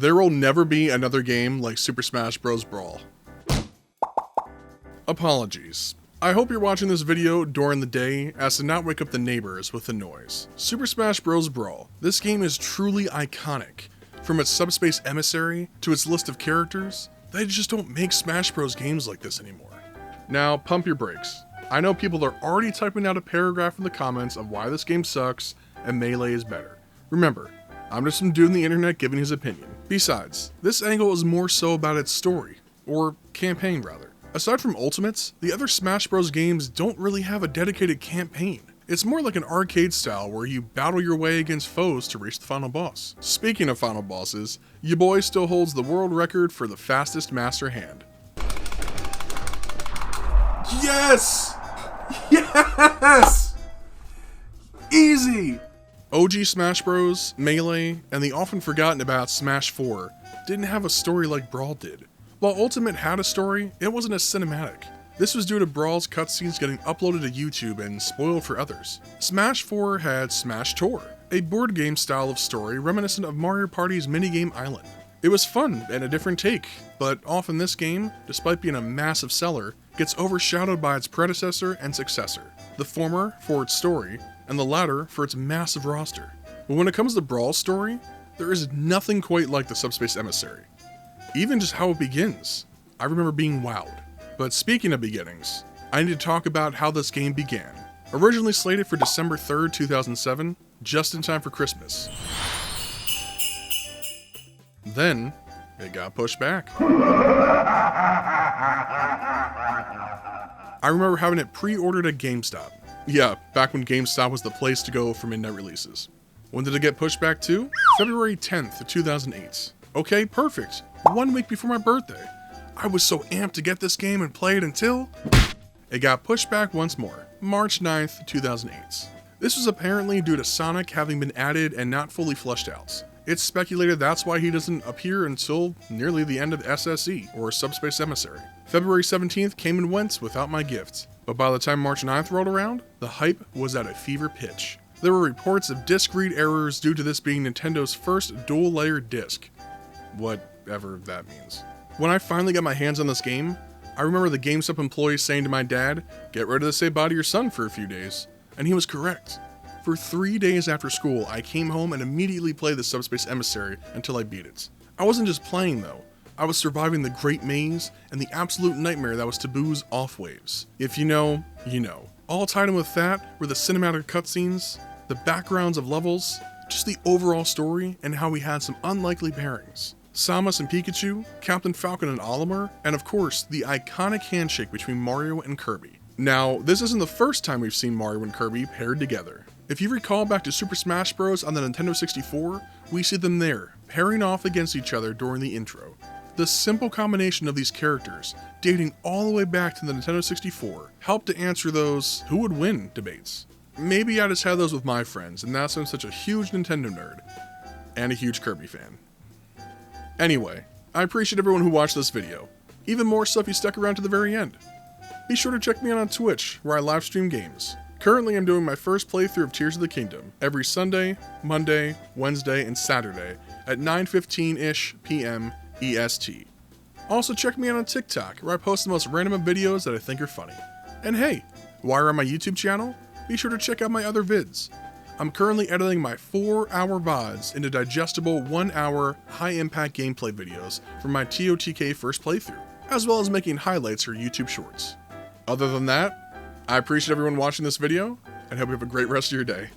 There will never be another game like Super Smash Bros Brawl. Apologies. I hope you're watching this video during the day as to not wake up the neighbors with the noise. Super Smash Bros Brawl. This game is truly iconic. From its Subspace Emissary to its list of characters, they just don't make Smash Bros games like this anymore. Now, pump your brakes. I know people are already typing out a paragraph in the comments of why this game sucks and Melee is better. Remember, I'm just some dude on the internet giving his opinion. Besides, this angle is more so about its story, or campaign rather. Aside from Ultimates, the other Smash Bros games don't really have a dedicated campaign. It's more like an arcade style where you battle your way against foes to reach the final boss. Speaking of final bosses, your boy still holds the world record for the fastest master hand. Yes! Yes! Easy! OG Smash Bros, Melee, and the often forgotten about Smash 4 didn't have a story like Brawl did. While Ultimate had a story, it wasn't as cinematic. This was due to Brawl's cutscenes getting uploaded to YouTube and spoiled for others. Smash 4 had Smash Tour, a board game style of story reminiscent of Mario Party's minigame Island. It was fun and a different take, but often this game, despite being a massive seller, gets overshadowed by its predecessor and successor. The former for its story, and the latter for its massive roster. But when it comes to Brawl's story, there is nothing quite like the Subspace Emissary. Even just how it begins, I remember being wowed. But speaking of beginnings, I need to talk about how this game began. Originally slated for December 3rd, 2007, just in time for Christmas. Then, it got pushed back. I remember having it pre-ordered at GameStop. Yeah, back when GameStop was the place to go for midnight releases. When did it get pushed back to? February 10th, 2008. Okay, perfect. 1 week before my birthday. I was so amped to get this game and play it until it got pushed back once more, March 9th, 2008. This was apparently due to Sonic having been added and not fully fleshed out. It's speculated that's why he doesn't appear until nearly the end of SSE, or Subspace Emissary. February 17th came and went without my gift, but by the time March 9th rolled around, the hype was at a fever pitch. There were reports of disk read errors due to this being Nintendo's first dual-layered disc. Whatever that means. When I finally got my hands on this game, I remember the GameStop employee saying to my dad, "Get ready to say bye to your son for a few days." And he was correct. For 3 days after school, I came home and immediately played the Subspace Emissary until I beat it. I wasn't just playing though, I was surviving the Great Maze and the absolute nightmare that was Taboo's off waves. If you know, you know. All tied in with that were the cinematic cutscenes, the backgrounds of levels, just the overall story, and how we had some unlikely pairings. Samus and Pikachu, Captain Falcon and Olimar, and of course, the iconic handshake between Mario and Kirby. Now, this isn't the first time we've seen Mario and Kirby paired together. If you recall back to Super Smash Bros on the Nintendo 64, we see them there, pairing off against each other during the intro. The simple combination of these characters, dating all the way back to the Nintendo 64, helped to answer those who would win debates. Maybe I just had those with my friends, and that's why I'm such a huge Nintendo nerd, and a huge Kirby fan. Anyway, I appreciate everyone who watched this video. Even more so if you stuck around to the very end. Be sure to check me out on Twitch, where I live stream games. Currently, I'm doing my first playthrough of Tears of the Kingdom every Sunday, Monday, Wednesday, and Saturday at 9:15-ish p.m. EST. Also, check me out on TikTok, where I post the most random videos that I think are funny. And hey, while you're on my YouTube channel, be sure to check out my other vids. I'm currently editing my 4-hour VODs into digestible 1-hour, high-impact gameplay videos for my TOTK first playthrough, as well as making highlights for YouTube Shorts. Other than that, I appreciate everyone watching this video, and hope you have a great rest of your day.